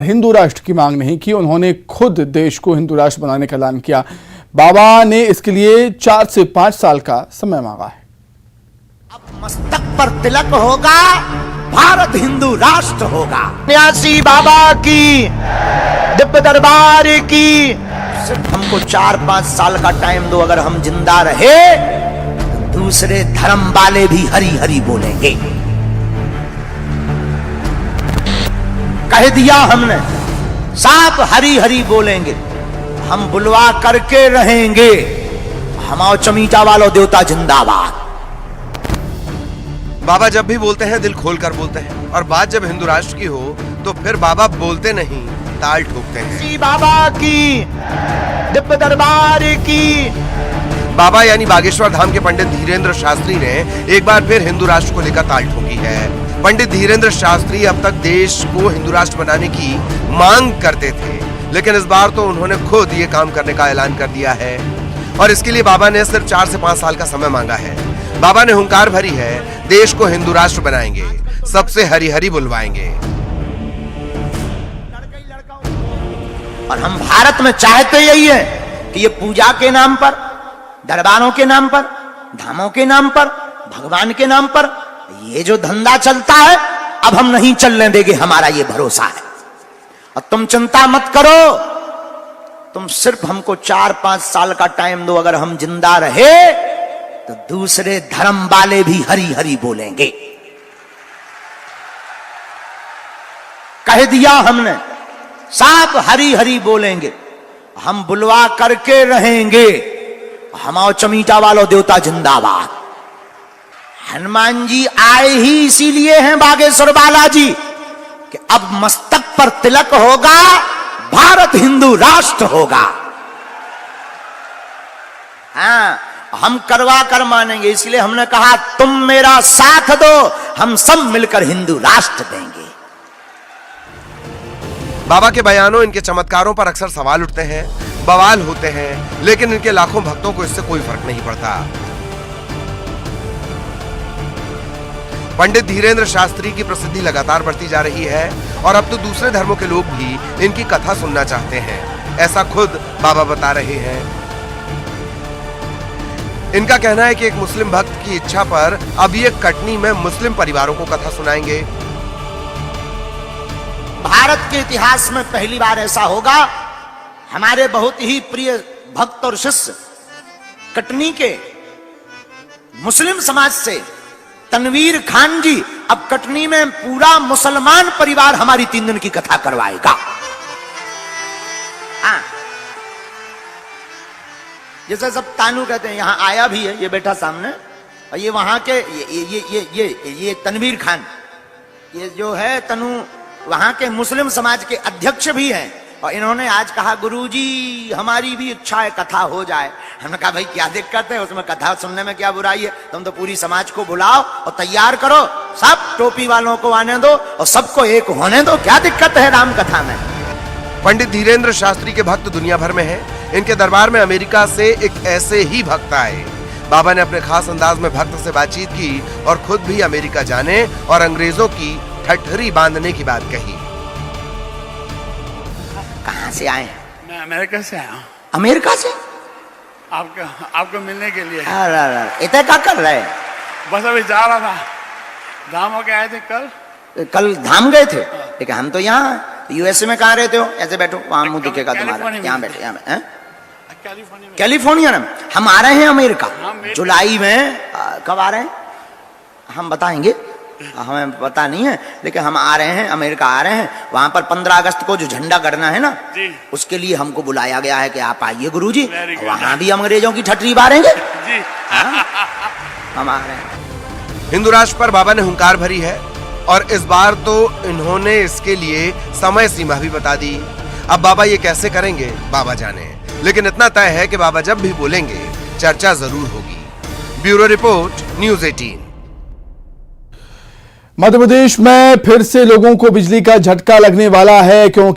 हिंदू राष्ट्र की मांग नहीं की, उन्होंने खुद देश को हिंदू राष्ट्र बनाने का ऐलान किया। बाबा ने इसके लिए 4 से 5 साल का समय मांगा है। अब मस्तक पर तिलक होगा, भारत हिंदू राष्ट्र होगा। न्यासी बाबा की दिव्य दरबार की सिर्फ हमको 4-5 साल का टाइम दो। अगर हम जिंदा रहे तो दूसरे धर्म वाले भी हरी हरी बोलेंगे। कह दिया हमने, साफ हरी हरी बोलेंगे। हम बुलवा करके रहेंगे, हमाओ चमीटा वालों देवता जिंदाबाद। बाबा जब भी बोलते हैं दिल खोल कर बोलते हैं, और बात जब हिंदू राष्ट्र की हो तो फिर बाबा बोलते नहीं, ताल ठोकते हैं। बाबा की दिव्य दरबार की बाबा यानी बागेश्वर धाम के पंडित धीरेन्द्र शास्त्री ने एक बार फिर हिंदू राष्ट्र को लेकर ताल ठोकी है। पंडित धीरेन्द्र शास्त्री अब तक देश को हिंदू राष्ट्र बनाने की मांग करते थे, लेकिन इस बार तो उन्होंने खुद ये काम करने का ऐलान कर दिया है, और इसके लिए बाबा ने सिर्फ 4 से 5 साल का समय मांगा है। बाबा ने हुंकार भरी है, देश को हिंदू राष्ट्र बनाएंगे, सबसे हरी हरी बुलवाएंगे। और हम भारत में चाहते यही है कि ये पूजा के नाम पर, दरबारों के नाम पर, धामों के नाम पर, भगवान के नाम पर ये जो धंधा चलता है, अब हम नहीं चलने देंगे, हमारा ये भरोसा है। और तुम चिंता मत करो, तुम सिर्फ हमको 4-5 साल का टाइम दो। अगर हम जिंदा रहे तो दूसरे धर्म वाले भी हरी हरी बोलेंगे। कह दिया हमने, साफ हरी हरी बोलेंगे। हम बुलवा करके रहेंगे, हमाओ चमीटा वालों देवता जिंदाबाद। हनुमान जी आए ही इसीलिए हैं बागेश्वर बालाजी कि अब मस्तक पर तिलक होगा, भारत हिंदू राष्ट्र होगा। हाँ, हम करवा कर मानेंगे। इसलिए हमने कहा तुम मेरा साथ दो, हम सब मिलकर हिंदू राष्ट्र देंगे। बाबा के बयानों, इनके चमत्कारों पर अक्सर सवाल उठते हैं, बवाल होते हैं, लेकिन इनके लाखों भक्तों को इससे कोई फर्क नहीं पड़ता। पंडित धीरेन्द्र शास्त्री की प्रसिद्धि लगातार बढ़ती जा रही है, और अब तो दूसरे धर्मों के लोग भी इनकी कथा सुनना चाहते हैं, ऐसा खुद बाबा बता रहे हैं। इनका कहना है कि एक मुस्लिम भक्त की इच्छा पर अब ये कटनी में मुस्लिम परिवारों को कथा सुनाएंगे। भारत के इतिहास में पहली बार ऐसा होगा। हमारे बहुत ही प्रिय भक्त और शिष्य कटनी के मुस्लिम समाज से तनवीर खान जी अब कटनी में पूरा मुसलमान परिवार हमारी 3 दिन की कथा करवाएगा। हाँ, जैसे सब तानू कहते हैं, यहां आया भी है ये बेटा सामने, और ये वहां के ये तनवीर खान, ये जो है तनु, वहां के मुस्लिम समाज के अध्यक्ष भी हैं। और इन्होंने आज कहा, गुरुजी हमारी भी इच्छा है कथा हो जाए। हमने कहा भाई क्या दिक्कत है, उसमें कथा सुनने में क्या बुराई है। तुम तो पूरी समाज को बुलाओ और तैयार करो, सब टोपी वालों को आने दो और सबको एक होने दो, क्या दिक्कत है राम कथा में। पंडित धीरेन्द्र शास्त्री के भक्त दुनिया भर में हैं। इनके दरबार में अमेरिका से एक ऐसे ही भक्त आए। बाबा ने अपने खास अंदाज में भक्त से बातचीत की और खुद भी अमेरिका जाने और अंग्रेजों की ठठरी बांधने की बात कही। कहाँ से आए? मैं अमेरिका से आया हूँ। अमेरिका से? आपको मिलने के लिए। अरे इतना क्या कर रहे? बस अभी जा रहा था, धाम होके आए थे कल धाम गए थे। लेकिन हम तो यहाँ यूएसए में कहाँ रहते हो? ऐसे बैठो, वहां मुंह दिखेगा तुम्हारा। यहाँ बैठे, यहाँ कैलिफोर्निया में। हम आ रहे हैं अमेरिका जुलाई में। कब आ रहे हैं हम बताएंगे, हमें पता नहीं है, लेकिन हम आ रहे हैं, अमेरिका आ रहे हैं। वहां पर 15 अगस्त को जो झंडा गड़ना है ना, उसके लिए हमको बुलाया गया है कि आप आइए गुरुजी, वहां भी अंग्रेजों की ठटरी बारेंगे। हम आ रहे हैं। हिंदू राष्ट्र पर बाबा ने हुंकार भरी है, और इस बार तो इन्होंने इसके लिए समय सीमा भी बता दी। अब बाबा ये कैसे करेंगे बाबा जाने, लेकिन इतना तय है कि बाबा जब भी बोलेंगे चर्चा जरूर होगी। Bureau report, news 18। Madhya Pradesh में फिर से लोगों को बिजली का झटका लगने वाला है, क्योंकि